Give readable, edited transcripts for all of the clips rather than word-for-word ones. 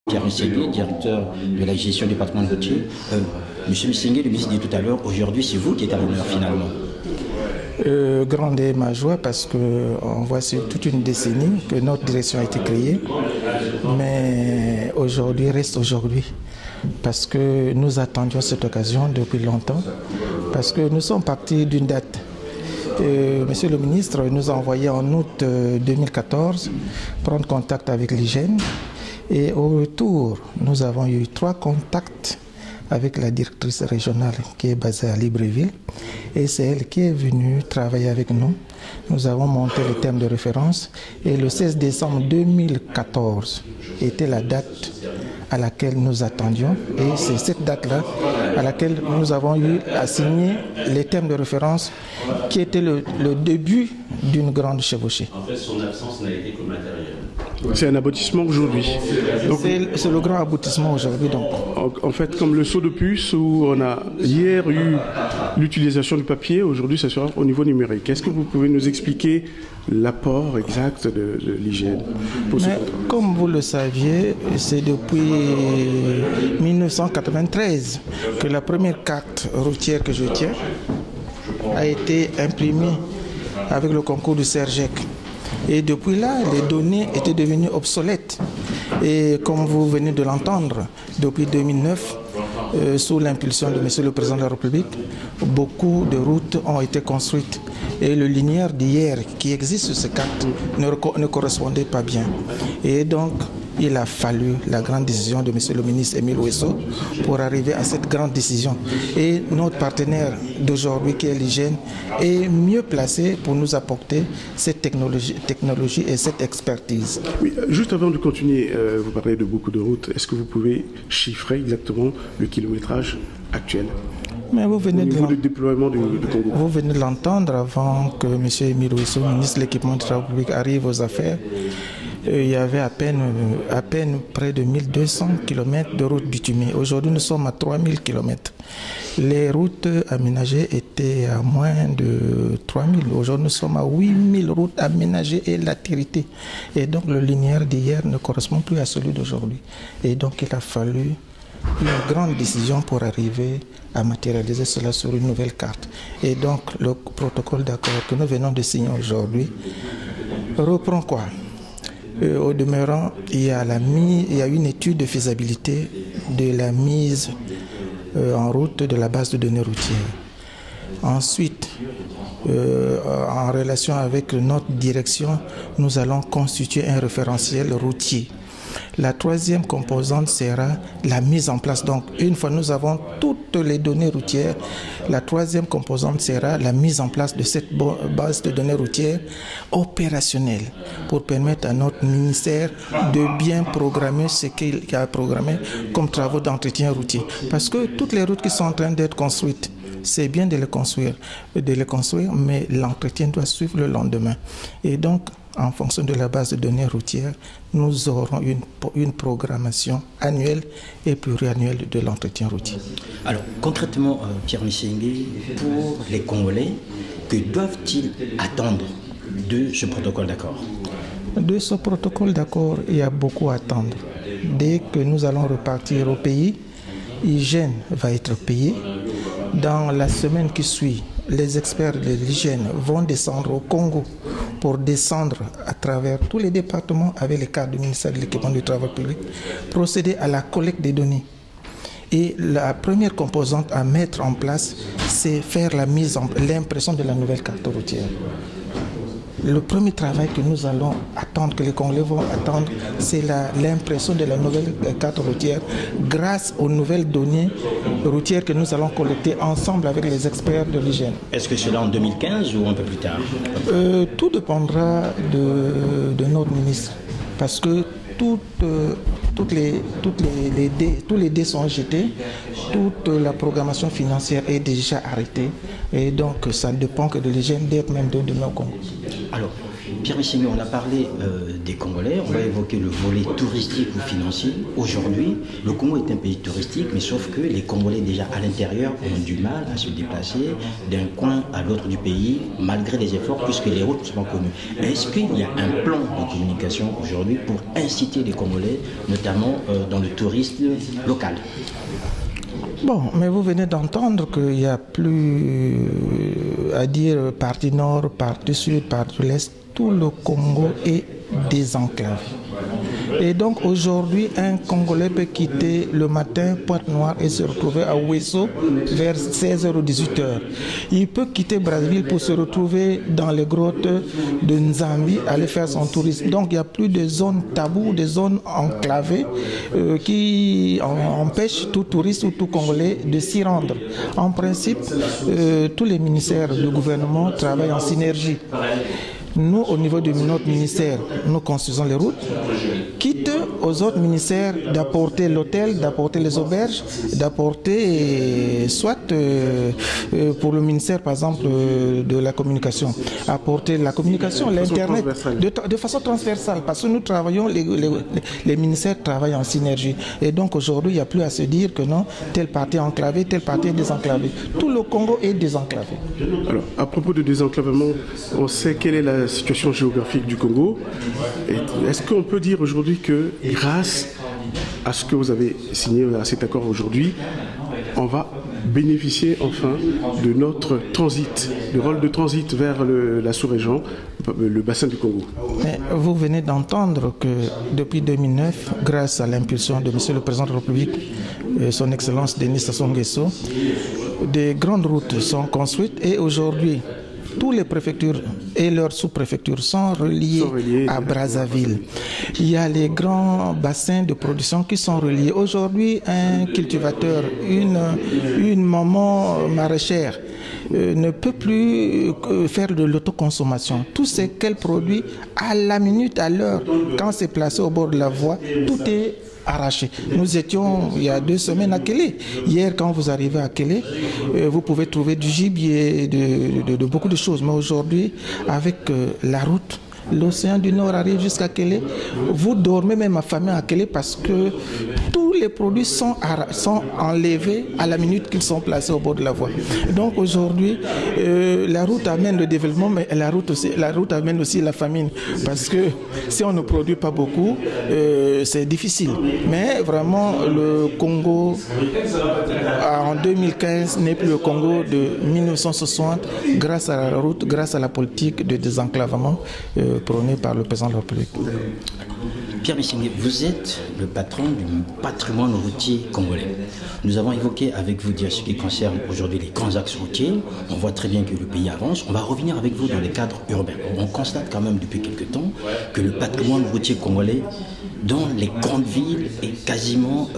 Pierre Missingé, directeur de la gestion du patrimoine routier. Monsieur Missingé, le ministre dit tout à l'heure, aujourd'hui c'est vous qui êtes à l'honneur finalement. Grande est ma joie parce qu'on voit sur toute une décennie que notre direction a été créée, mais aujourd'hui reste aujourd'hui parce que nous attendions cette occasion depuis longtemps, parce que nous sommes partis d'une date. Monsieur le ministre nous a envoyé en août 2014 prendre contact avec l'hygiène et au retour nous avons eu 3 contacts avec la directrice régionale qui est basée à Libreville et c'est elle qui est venue travailler avec nous. Nous avons monté le thème de référence et le 16 décembre 2014 était la date à laquelle nous attendions et c'est cette date-là à laquelle nous avons eu à signer les thèmes de référence qui était le début d'une grande chevauchée. En fait, son absence n'a été que matérielle. C'est un aboutissement aujourd'hui. C'est le grand aboutissement aujourd'hui. En fait, comme le saut de puce où on a hier eu l'utilisation du papier, aujourd'hui ça sera au niveau numérique. Est-ce que vous pouvez nous expliquer l'apport exact de l'hygiène pour ce contrat? Comme vous le saviez, c'est depuis 1993 que la première carte routière que je tiens a été imprimée avec le concours du CERGEC. Et depuis là, les données étaient devenues obsolètes. Et comme vous venez de l'entendre, depuis 2009, sous l'impulsion de Monsieur le Président de la République, beaucoup de routes ont été construites. Et le linéaire d'hier qui existe sur ces cartes ne correspondait pas bien. Et donc, il a fallu la grande décision de Monsieur le ministre Emile Ouesso pour arriver à cette grande décision. Et notre partenaire d'aujourd'hui, qui est l'hygiène, est mieux placé pour nous apporter cette technologie et cette expertise. Oui, juste avant de continuer, vous parlez de beaucoup de routes. Est-ce que vous pouvez chiffrer exactement le kilométrage actuel? Mais vous venez du déploiement du Congo. Vous venez de l'entendre avant que M. Emile Ouesso, ministre de l'équipement de la République, arrive aux affaires. Il y avait à peine près de 1200 km de routes bitumées. Aujourd'hui, nous sommes à 3000 km. Les routes aménagées étaient à moins de 3000. Aujourd'hui, nous sommes à 8000 routes aménagées et latérité. Et donc, le linéaire d'hier ne correspond plus à celui d'aujourd'hui. Et donc, il a fallu une grande décision pour arriver à matérialiser cela sur une nouvelle carte. Et donc, le protocole d'accord que nous venons de signer aujourd'hui reprend quoi? Au demeurant, il y a une étude de faisabilité de la mise en route de la base de données routières. Ensuite, en relation avec notre direction, nous allons constituer un référentiel routier. La troisième composante sera la mise en place. Donc, une fois nous avons toutes les données routières, la troisième composante sera la mise en place de cette base de données routières opérationnelle pour permettre à notre ministère de bien programmer ce qu'il a programmé comme travaux d'entretien routier. Parce que toutes les routes qui sont en train d'être construites, c'est bien de les construire, mais l'entretien doit suivre le lendemain. Et donc, en fonction de la base de données routières, nous aurons une programmation annuelle et pluriannuelle de l'entretien routier. Alors, concrètement, Pierre Missingé, pour les Congolais, que doivent-ils attendre de ce protocole d'accord? De ce protocole d'accord, il y a beaucoup à attendre. Dès que nous allons repartir au pays, l'hygiène va être payée. Dans la semaine qui suit, les experts de l'hygiène vont descendre au Congo pour descendre à travers tous les départements avec les cadres du ministère de l'équipement du travail public, procéder à la collecte des données. Et la première composante à mettre en place, c'est faire l'impression de la nouvelle carte routière. Le premier travail que nous allons attendre, que les Congolais vont attendre, c'est l'impression de la nouvelle carte routière grâce aux nouvelles données routières que nous allons collecter ensemble avec les experts de l'hygiène. Est-ce que c'est en 2015 ou un peu plus tard? Tout dépendra de notre ministre, parce que tous les dés sont jetés, toute la programmation financière est déjà arrêtée et donc ça ne dépend que de l'hygiène d'être même de demain au Congo. Alors, Pierre Missingé, on a parlé des Congolais, on va évoquer le volet touristique ou financier. Aujourd'hui, le Congo est un pays touristique, mais sauf que les Congolais déjà à l'intérieur ont du mal à se déplacer d'un coin à l'autre du pays, malgré les efforts, puisque les routes sont connues. Est-ce qu'il y a un plan de communication aujourd'hui pour inciter les Congolais, notamment dans le tourisme local? Bon, mais vous venez d'entendre qu'il n'y a plus à dire partie nord, partie sud, partie l'est. Tout le Congo est désenclavé. Et donc aujourd'hui, un Congolais peut quitter le matin Pointe-Noire et se retrouver à Ouesso vers 16h ou 18h. Il peut quitter Brazzaville pour se retrouver dans les grottes de Nzambi, aller faire son tourisme. Donc il n'y a plus de zones taboues, de zones enclavées qui empêchent tout touriste ou tout Congolais de s'y rendre. En principe, tous les ministères du gouvernement travaillent en synergie. Nous, au niveau de notre ministère, nous construisons les routes, quitte aux autres ministères d'apporter l'hôtel, d'apporter les auberges, d'apporter, soit pour le ministère, par exemple, de la communication, apporter la communication, l'Internet, de façon transversale, parce que nous travaillons, les ministères travaillent en synergie. Et donc aujourd'hui, il n'y a plus à se dire que non, telle partie est enclavée, telle partie est désenclavée. Tout le Congo est désenclavé. Alors, à propos de désenclavement, on sait quelle est la situation géographique du Congo. Est-ce qu'on peut dire aujourd'hui que grâce à ce que vous avez signé à cet accord aujourd'hui, on va bénéficier enfin de notre transit, du rôle de transit vers la sous-région, le bassin du Congo? Mais vous venez d'entendre que depuis 2009, grâce à l'impulsion de M. le Président de la République, son Excellence Denis Sassou Nguesso, des grandes routes sont construites et aujourd'hui, toutes les préfectures et leurs sous-préfectures sont reliées à Brazzaville. Il y a les grands bassins de production qui sont reliés. Aujourd'hui, un cultivateur, une maman maraîchère ne peut plus faire de l'autoconsommation. Tout ce qu'elle produit à la minute, à l'heure, quand c'est placé au bord de la voie, tout est arraché. Nous étions il y a 2 semaines à Kélé. Hier, quand vous arrivez à Kélé, vous pouvez trouver du gibier, de beaucoup de choses. Mais aujourd'hui, avec la route, l'océan du Nord arrive jusqu'à Kélé. Vous dormez même affamé à Kélé parce que tous les produits sont enlevés à la minute qu'ils sont placés au bord de la voie. Donc aujourd'hui, la route amène le développement, mais la route amène aussi la famine. Parce que si on ne produit pas beaucoup, c'est difficile. Mais vraiment, le Congo, en 2015, n'est plus le Congo de 1960 grâce à la route, grâce à la politique de désenclavement prônée par le président de la République. Pierre Missingé, vous êtes le patron du patrimoine routier congolais. Nous avons évoqué avec vous ce qui concerne aujourd'hui les grands axes routiers. On voit très bien que le pays avance. On va revenir avec vous dans les cadres urbains. On constate quand même depuis quelques temps que le patrimoine routier congolais dans les grandes villes est quasiment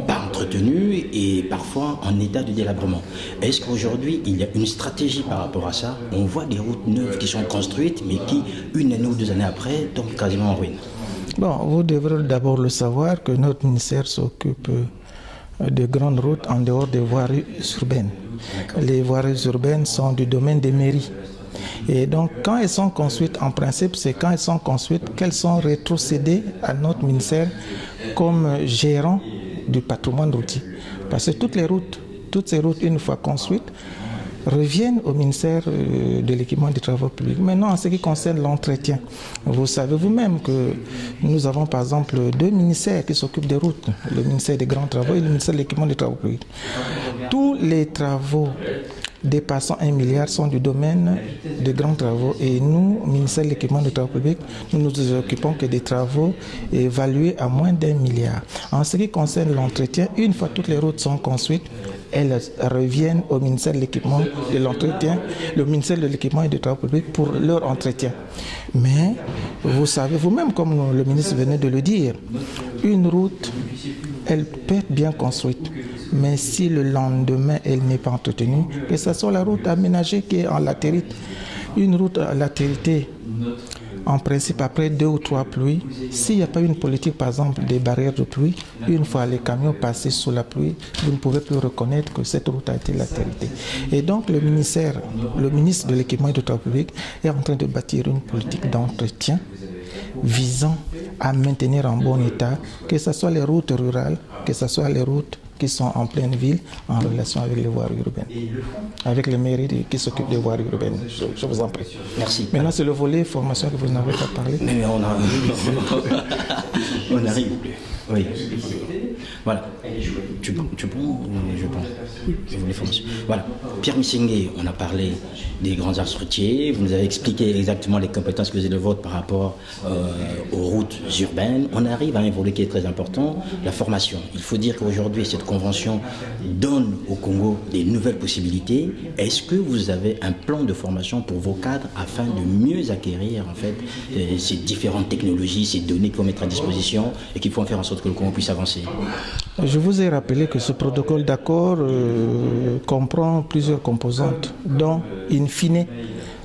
pas entretenu et parfois en état de délabrement. Est-ce qu'aujourd'hui il y a une stratégie par rapport à ça? On voit des routes neuves qui sont construites mais qui, 1 année ou 2 années après, tombent quasiment en ruine. Bon, vous devrez d'abord le savoir que notre ministère s'occupe de grandes routes en dehors des voiries urbaines. Les voiries urbaines sont du domaine des mairies. Et donc, quand elles sont construites, en principe, c'est quand elles sont construites qu'elles sont rétrocédées à notre ministère comme gérant du patrimoine routier. Parce que toutes ces routes, une fois construites, reviennent au ministère de l'équipement des travaux publics. Maintenant, en ce qui concerne l'entretien, vous savez vous-même que nous avons par exemple 2 ministères qui s'occupent des routes, le ministère des grands travaux et le ministère de l'équipement des travaux publics. Tous les travaux dépassant 1 milliard sont du domaine des grands travaux et nous, ministère de l'équipement des travaux publics, nous nous occupons que des travaux évalués à moins d'1 milliard. En ce qui concerne l'entretien, une fois toutes les routes sont construites, elles reviennent au ministère de l'équipement de l'entretien, le ministère de l'équipement et des travaux publics pour leur entretien. Mais vous savez vous-même, comme le ministre venait de le dire, une route, elle peut être bien construite, mais si le lendemain elle n'est pas entretenue, que ce soit la route aménagée qui est en latérite, une route à latérité En principe, après 2 ou 3 pluies, s'il n'y a pas une politique, par exemple, des barrières de pluie, une fois les camions passés sous la pluie, vous ne pouvez plus reconnaître que cette route a été latérité. Et donc, le ministre de l'équipement et de travaux publics est en train de bâtir une politique d'entretien visant à maintenir en bon état, que ce soit les routes rurales, que ce soit les routes qui sont en pleine ville en relation avec les voiries urbaines, avec les mairies qui s'occupent des voiries urbaines. Je vous en prie. Merci. Maintenant, c'est le volet formation que vous n'avez pas parlé. Mais on arrive. Oui. Voilà. Tu prends je prends. Je voulais formations. Voilà. Pierre Missingué, on a parlé des grands axes routiers. Vous nous avez expliqué exactement les compétences que vous avez de vôtres par rapport aux routes urbaines. On arrive à un volet qui est très important, la formation. Il faut dire qu'aujourd'hui, cette convention donne au Congo des nouvelles possibilités. Est-ce que vous avez un plan de formation pour vos cadres afin de mieux acquérir en fait ces différentes technologies, ces données qu'il faut mettre à disposition et qu'il faut en faire en sorte que le Congo puisse avancer? Je vous ai rappelé que ce protocole d'accord comprend plusieurs composantes, dont, in fine,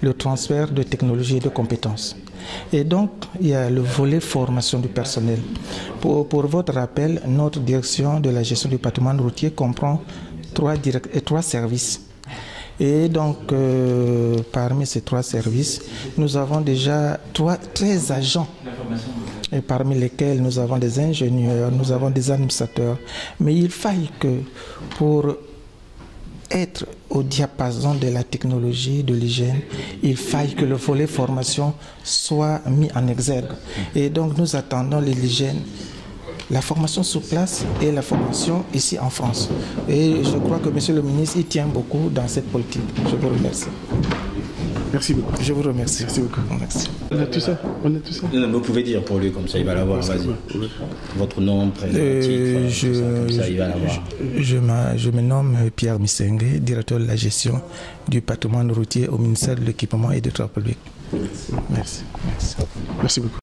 le transfert de technologies et de compétences. Et donc, il y a le volet formation du personnel. Pour votre rappel, notre direction de la gestion du patrimoine routier comprend 3 services. Et donc, parmi ces 3 services, nous avons déjà 13 agents, et parmi lesquels nous avons des ingénieurs, nous avons des administrateurs. Mais il faille que pour être au diapason de la technologie, de l'hygiène, il faille que le volet formation soit mis en exergue. Et donc, nous attendons l'hygiène, la formation sur place et la formation ici en France. Et je crois que M. le ministre y tient beaucoup dans cette politique. Je vous remercie. Merci beaucoup. Je vous remercie. Merci beaucoup. Merci. On a tout ça. Non, vous pouvez dire pour lui, comme ça il va l'avoir. Vas-y. Votre nom, prénom, titre, comme ça il va l'avoir. Je me nomme Pierre Missingué, directeur de la gestion du patrimoine routier au ministère de l'équipement et des travaux publics. Merci. Merci beaucoup.